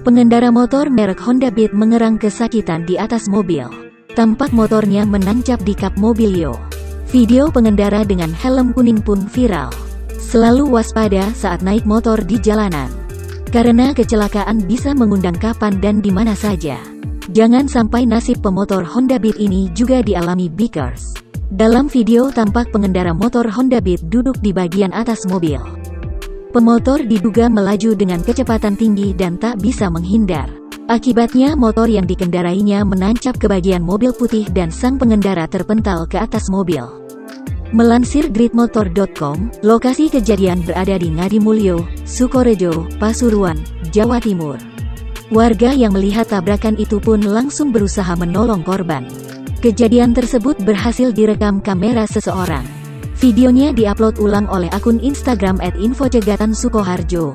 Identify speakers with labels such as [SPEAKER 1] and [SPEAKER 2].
[SPEAKER 1] Pengendara motor merek Honda Beat mengerang kesakitan di atas mobil. Tampak motornya menancap di kap mobilio. Video pengendara dengan helm kuning pun viral. Selalu waspada saat naik motor di jalanan, karena kecelakaan bisa mengundang kapan dan di mana saja. Jangan sampai nasib pemotor Honda Beat ini juga dialami bikers. Dalam video tampak pengendara motor Honda Beat duduk di bagian atas mobil. Pemotor diduga melaju dengan kecepatan tinggi dan tak bisa menghindar. Akibatnya motor yang dikendarainya menancap ke bagian mobil putih dan sang pengendara terpental ke atas mobil. Melansir gridmotor.com, lokasi kejadian berada di Ngadimulyo, Sukorejo, Pasuruan, Jawa Timur. Warga yang melihat tabrakan itu pun langsung berusaha menolong korban. Kejadian tersebut berhasil direkam kamera seseorang. Videonya diupload ulang oleh akun Instagram @infocegatan Sukoharjo.